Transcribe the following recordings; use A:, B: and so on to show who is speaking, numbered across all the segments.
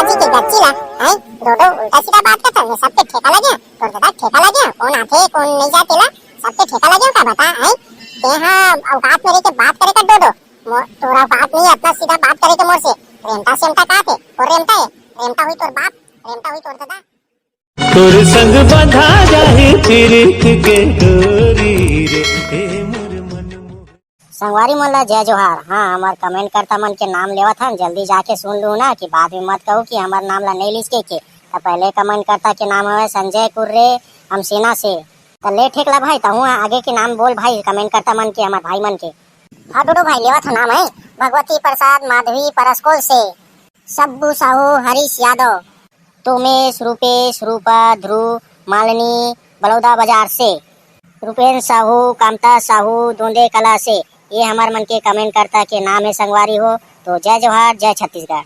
A: जी के गच्चीला हैं रोडो उल्टा सीधा बात करता है सबके ठेका लगे तो दादा ठेका लगे कौन आथे कौन नहीं जातेला सबके ठेका लगे का बता हैं ते हां औकात में रह के बात करे का डोडो तोरा बात नहीं अपना सीधा बात करे के मोर से रेमता सेमता का थे और रेमता है रेमता हुई तोर बाप रेमता हुई तोर दादा
B: तोर संग बंधा जाही प्रीत के डोरी रे ए मोर मन
C: संगवारी मन ला जय जोहार। हाँ हमार कमेंट करता मन के नाम लेवा था जल्दी जाके सुन लू ना कि बाद में मत कहो कि हमार नाम ला नहीं लिख के तो पहले कमेंट करता के नाम है संजय कुर्रे हम सेना से तो ले ठीक ला भाई तो आगे के नाम बोल भाई कमेंट करता मन के हमार भाई मन के। हाँ डोडो भाई लेवा था नाम है भगवती प्रसाद माधवी परस्कोल से सब्बू साहू हरीश यादव तोमेश रूपेश रूपा ध्रुव मालिनी बलौदा बाजार से रुपेन साहू कामता साहू धोंदे कला से ये हमार मन के कमेंट करता के नाम है संगवारी हो तो जय जोहार जय छत्तीसगढ़।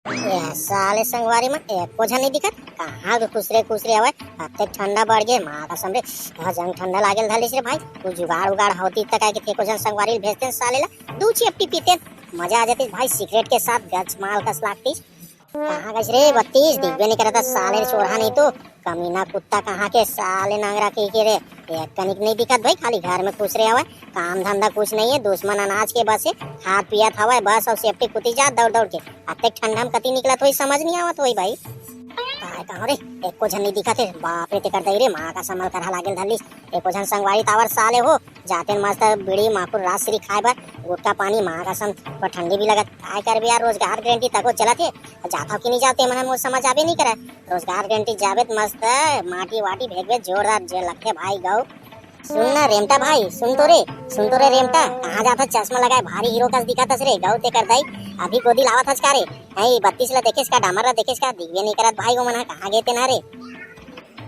C: ये साले संगवारी में एक को नहीं दिखत कहाँ खुसरे आवे अब ठंडा बढ़ गए माँ का समरे कहाँ जंग ठंडा लागल धलिस रे भाई तू जुगाड़ उगाड़ होती तक आके थे को संगवारी भेजते साले ला दू चिपटी पीते मजा आ जाती भाई सिगरेट के साथ गच माल कस लागती कहाँ गए रे 32 दिव्य नहीं करता साले चोरा नहीं तो कमीना कुत्ता कहाँ के साले नांगरा के रे एक कनिक नहीं दिखत भाई खाली घर में खुश रहे हवा काम धंधा कुछ नहीं है दुश्मन अनाज के बस हाथ पियात हवा बस और सेफ्टी कुती जात दौड़ दौड़ के अब तक ठंडा में कति निकला तो समझ नहीं आवत वही भाई कहाँ रे एक को झन नहीं दिखा थे बाप रे ते कर दई रे माँ का समल करा लागल धलिस एक को झन संगवारी तावर साले हो जाते मस्त बीड़ी माकुर राजश्री खाए बर गुटका पानी माँ का सम पर ठंडी भी लगत काय कर यार रोजगार गारंटी तको चला थे जाता कि नहीं जाते मन वो समझ आवे नहीं करे रोजगार गारंटी जावे मस्त माटी वाटी भेजबे जोरदार जे लगते भाई गौ सुन ना रेमटा भाई सुन तो रे रेमटा कहाँ जाता चश्मा लगाए भारी हीरो का दिखाता रे गौ ते कर दई अभी गोदी लावत हस का रे नहीं 32 ला देखेस का डामर ला देखेस का दिव्य नहीं करत भाई को मना कहाँ गए ते ना रे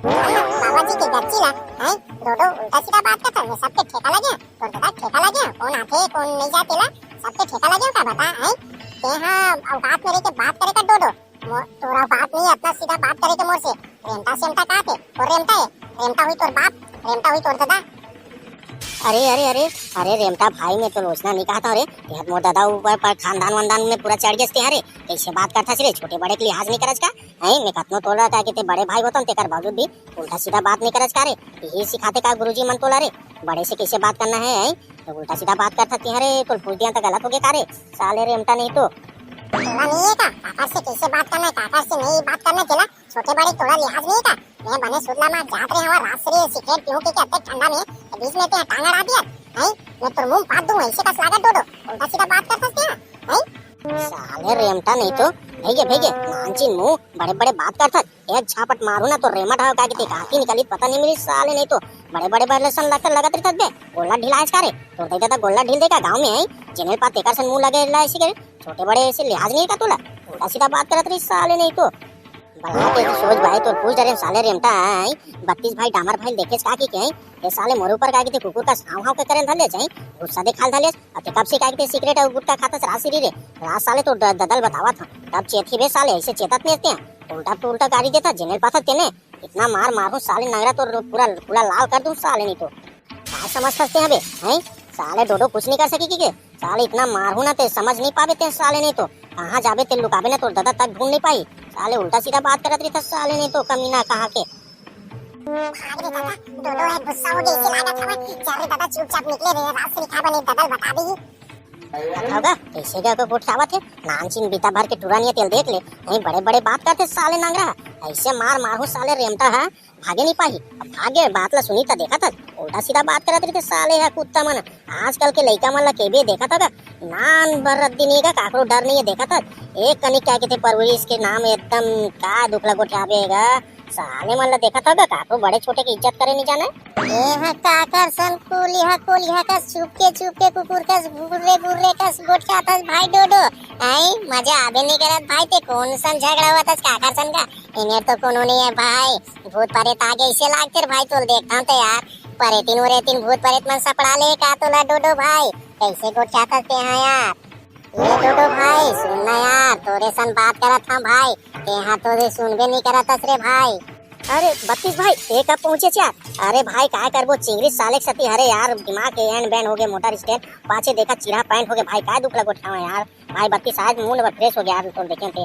A: बाबा जी के गच्चीला हैं रोडो उल्टा सीधा बात करता है सबके ठेका लगे तो दादा ठेका लगे कौन आथे कौन नहीं जातेला सबके ठेका लगे का बता हैं ते हां औकात में रह के बात करे का डोडो तोरा बात नहीं अपना सीधा बात करे के मोर से रेमता सेमता का थे और रेमता है रेमता हुई तोर बाप रेमता हुई तोर दादा
C: अरे रेमटा भाई में तो रोजना नहीं कहा था रे यार मोर दादा ऊपर पर खानदान वानदान में पूरा चढ़ गए थे कैसे बात करता रे छोटे बड़े के लिहाज नहीं करज का है मैं कतनो तोड़ रहा था कि ते बड़े भाई होतन तेकर बावजूद भी उल्टा सीधा बात नहीं करज का रे यही सिखाते का गुरुजी मन तोला रे बड़े से कैसे बात करना है तो उल्टा सीधा बात करता रे तो पूछ दिया तो गलत हो गया का रे साले रेमटा नहीं तो
A: तोड़ा नहीं है का काका से कैसे बात करना है काका से नहीं बात करना चला छोटे बड़े तोड़ा लिहाज नहीं का मैं बने सुदला में जात रहे हवा रात से सिगरेट पीऊं के कहते ठंडा में बीच में ते टांगा आ दिया है मैं तो मुंह फाड़ दूं ऐसे का स्वागत डोडो उल्टा सीधा बात कर सकते हैं
C: साले रेमटा नहीं तो भेगे नानचिन मुंह बड़े बात करता एक झापट मारू ना तो रेमट हो का कि काकी निकली पता नहीं मिली साले नहीं तो बड़े लसन लगत रहत बे गोल्ला ढिलाइस का रे तो दे दादा गोल्ला ढिल देगा गांव में है जेनेल पात तेकर सन मुंह लगे ला ऐसे करे छोटे बड़े ऐसे लिहाज नहीं का तोला उल्टा सीधा बात करत रही साले नहीं तो बड़ा के सोच भाई तो पूछ रे साले रेमटा है 32 भाई डामर भाई देखेस का की के ये साले मोर ऊपर का की कुकुर का हाव के करन धले जाई गुस्सा देखाल धले अते कब से का की सिगरेट और गुटखा खाता रासरी रे रात साले तो ददल बतावा था तब चेथी बे साले ऐसे चेतत नहीं थे उल्टा गाड़ी देता जेनेल पाथा तेने इतना मारू साले नगरा तो पूरा लाल कर दूं साले नहीं तो क्या समझ सकते हैं बे हैं साले डोडो कुछ नहीं कर सकी के साले इतना मारू ना ते समझ नहीं पावे ते साले नहीं तो कहाँ जाबे ते लुकाबे ना तो दादा तक ढूंढ नहीं पाई साले उल्टा सीधा बात करत रही था साले नहीं तो कमीना कहाँ के
A: भाग रे दादा डोडो है गुस्सा हो गई इसे लागत हवा चारे दादा चुपचाप निकले रे रात से लिखा बने ददल बता दी
C: होगा कैसे क्या को उठावत है नानचिन बीता भर के टुरानिया तेल देख ले नहीं बड़े बात करते साले नांगरा ऐसे मारू साले रेमता है भागे नहीं पाही अब भागे बात ला सुनी था देखा था उल्टा सीधा बात करत रहे साले है कुत्ता मन आजकल के लड़का मन ला केबे देखा था नान बरद्दी नहीं का काकरो डर नहीं है देखा था एक कनिक क्या कहते परवरिश के नाम एकदम का दुख लगो ठाबेगा साले मन ला देखा था काकरो बड़े छोटे की इज्जत करे नहीं जाना
A: ए काकर सन कोलिहा का छुपके कुकुर का गुर्रे का गोट खातस भाई डोडो आई मजा आबे नहीं करत भाई ते कौन सन झगड़ा हुआ था काकर सन का इन्हें तो कोनो नहीं है भाई भूत प्रेत आगे इसे लागते भाई तो देखता हूं तो यार परेतिन भूत प्रेत मन सपड़ा ले का तोला डोडो भाई कैसे गोट खातस ते हैं यार ये डोडो भाई सुनना यार तोरे सन बात करत था भाई ते हां तो सुनबे नहीं करत रे भाई
C: अरे 32 भाई एक कब पहुंचे यार अरे भाई काय करबो चिंगरी साले सती अरे यार दिमाग के एंड बैंड हो गए मोटर स्टैंड पाछे देखा चिरा पैंट हो गए भाई काय दुख लगो ठावा यार भाई 32 आज मूड फ्रेश हो गया यार तो देखे थे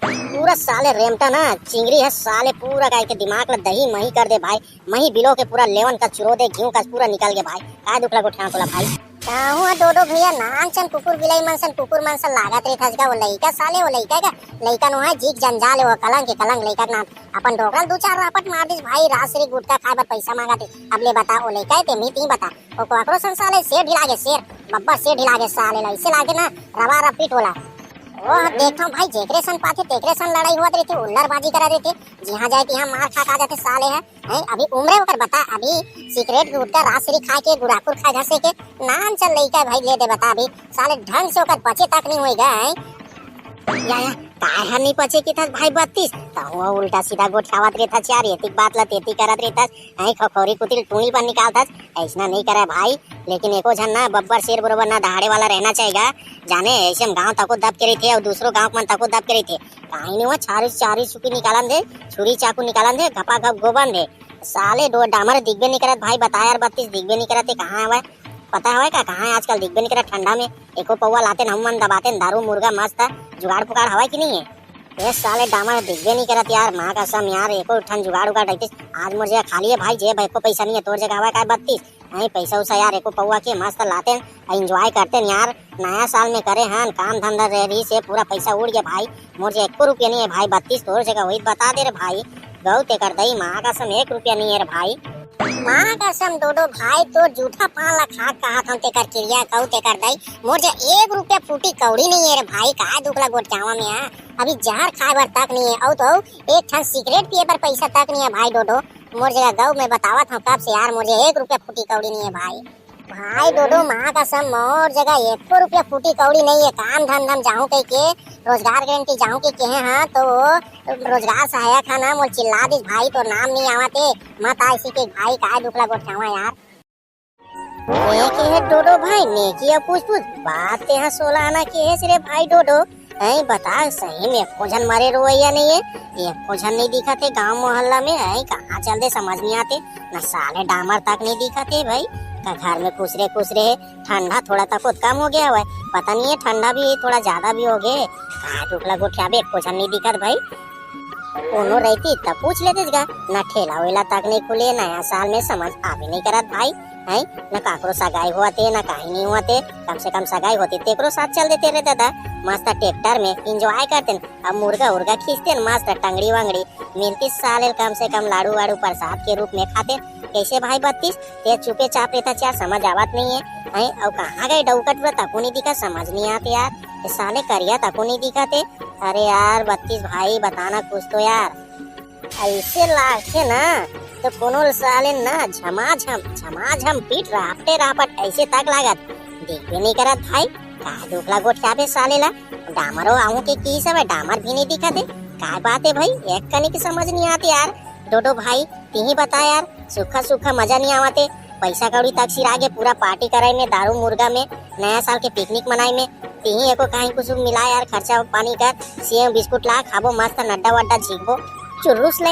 C: पूरा साले रेमटा ना चिंगरी है साले, पूरा गाय के दिमाग में दही मही कर दे भाई, मही बिलो के पूरा लेवन का चुरो दे, घी का पूरा निकल गया भाई। का दुखला को ठाकुला भाई
A: हुआ डोडो भैया नाम चन कुकुर बिलाई मनसन कुकुर मनसन लागत रे थसगा वो लइका साले वो लइका का लइका नो है जीक जंजाल वो कलंक के कलंक लइका का नाम अपन डोगल दो चार रापट मार दिस भाई रासरी गुटका खाए बर पैसा मांगते। अब ले बता वो लइका ते मी ती बता ओ कोकरो संसाले शेर ढिला के शेर बब्बर शेर ढिला के साले ला इसे लागे ना रवा रपीट होला। ओ देखता हूँ भाई जेकरे सन पाथे तेकरे सन लड़ाई हुआ रहती उल्लरबाजी करा देते जहाँ जाए यहाँ मार खा जाते साले है अभी उम्र होकर बता अभी सिगरेट गुटखा रासरी खा के गुड़ाकुर खा घसे के नाम चल रही का भाई ले दे बता अभी साले ढंग से होकर बचे तक नहीं होएगा
C: या काहे नहीं पचे की था भाई 32 तो उल्टा सीधा गोठावत रहता चार एतिक बात ला तेती करत रहता आई खखोरी कुतिल टूणी पर निकालता ऐसा नहीं करे भाई। लेकिन एको झन ना बब्बर शेर बरोबर ना दहाड़े वाला रहना चाहिए जाने ऐसे गांव तको दब के रही थे और दूसरों गांव मन तको दब के रही थे कहीं नहीं हुआ चारी चुकी निकालन दे छुरी चाकू निकालन दे घपा घप गोबन दे साले दो डामर दिखबे नहीं करत भाई बता यार 32 दिखबे नहीं करत कहाँ है पता है का कहाँ है आजकल दिखबे नहीं करत ठंडा में एको पौवा लाते हम मन दबाते दारू मुर्गा मस्त जुगाड़ पुकार हवा की नहीं है ये साले डामर दिखबे नहीं करत यार माँ का सम यार एको ठन जुगाड़ उगाड़ रहती आज मोर जगह खाली है भाई जेब एको पैसा नहीं है तोर जगह हवा का 32 नहीं पैसा उसा यार एको पौवा के मस्त लाते एंजॉय करते यार नया साल में करे हन काम धंधा रही से पूरा पैसा उड़ गया भाई मोर जगह 1 रुपया नहीं है भाई 32 तोर जगह वही बता दे रे भाई गौ ते कर दई माँ का सम 1 रुपया नहीं है रे भाई
A: माँ का सम डोडो भाई तो जूठा 5 लाख खा कहा था ते कर क्रिया कहू ते कर दई मोर जे 1 रुपया फूटी कौड़ी नहीं है रे भाई का दुखला गोट जावा में है अभी जहर खाए बर तक नहीं है और तो एक ठन सिगरेट पिए बर पैसा तक नहीं है भाई डोडो मोर जगह गौ में बतावत हूँ कब से यार मुझे 1 रुपया फूटी कौड़ी नहीं है भाई भाई डोडो माँ का सम मोर जगह 1 रुपया फूटी कौड़ी नहीं है काम धंधम जाऊँ कह के रोजगार गारंटी जाऊँ के हाँ तो रोजगार सहायक है ना मोर चिल्ला दिस भाई तो नाम नहीं आवते मत ऐसी के भाई का दुखला गोठावा यार
C: नेकी है डोडो भाई नेकी है पूछ बात ते यहाँ 16 आना की है सिरे भाई डोडो ऐ बता सही में खोजन मरे रोया नहीं है ये खोजन नहीं दिखाते गांव मोहल्ला में है कहाँ चल दे समझ नहीं आते न साले डामर तक नहीं दिखाते भाई का घर में खुश रहे ठंडा थोड़ा तक कम हो गया हुआ है पता नहीं है ठंडा भी थोड़ा ज्यादा भी हो गए कहाँ टुकला गोठिया बे खोजन नहीं दिखत भाई कोनो रहती तब पूछ लेते ना ठेला वेला तक नहीं खुले नया साल में समझ आवे नहीं करत भाई है न काकरो सगाई होते न कहीं नहीं होते कम से कम सगाई होती तेकरो साथ चल देते रहता था मस्त ट्रैक्टर में इंजॉय करते अब मुर्गा उर्गा खींचते मस्त टंगड़ी वंगड़ी मिलती साले कम से कम लाड़ू वाड़ू प्रसाद के रूप में खाते कैसे भाई 32 ते चुपे चाप रहता चार समझ आवत नहीं है और कहाँ गए डौकट तको नहीं दिखा समझ नहीं आते यार ये साले करिया तको नहीं दिखाते अरे यार 32 भाई बताना कुछ तो यार ऐसे लागे ना तो कोनो साले ना झमाझम पीट रापट ऐसे तक लागत देखबे नहीं करत भाई का दुखला गोठिया बे साले ला डामरो आऊं के की सब डामर भी नहीं दिखते का बात है भाई एक कनी की समझ नहीं आती यार डोडो भाई ती बता यार सूखा मजा नहीं आवते पैसा कौड़ी तक सिर आगे पूरा पार्टी कराई में दारू मुर्गा में नया साल के पिकनिक मनाई में ती एको कहीं कुछ मिला यार खर्चा पानी कर सेव बिस्कुट ला खाबो मस्त नड्डा वड्डा झीकबो चुर्रुस ले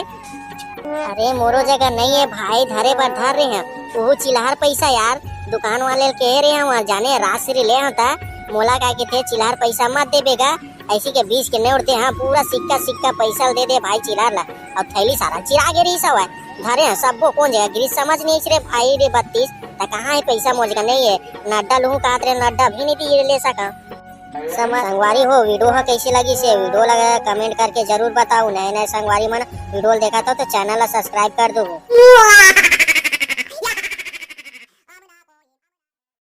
C: अरे मोरो जगह नहीं है भाई धरे पर धर रहे हैं वो चिल्हार पैसा यार दुकान वाले कह रहे हैं जाने राशि ले होता मोला का के थे चिल्हार पैसा मत देबेगा ऐसी के 20 के नहीं उड़ते हाँ पूरा सिक्का पैसा दे दे भाई चिल्हार ला और थैली सारा चिरा गे रही सब है धरे हैं सबको कौन जगह गिरी समझ नहीं रे भाई रे 32 कहाँ है पैसा मोजगा नहीं है नड्डा लूँ का नड्डा भी नहीं ले सका संगवारी हो वीडियो कैसी लगी से वीडियो लगा कमेंट करके जरूर बताओ नए संगवारी मन वीडियो देखा तो चैनल सब्सक्राइब कर दो।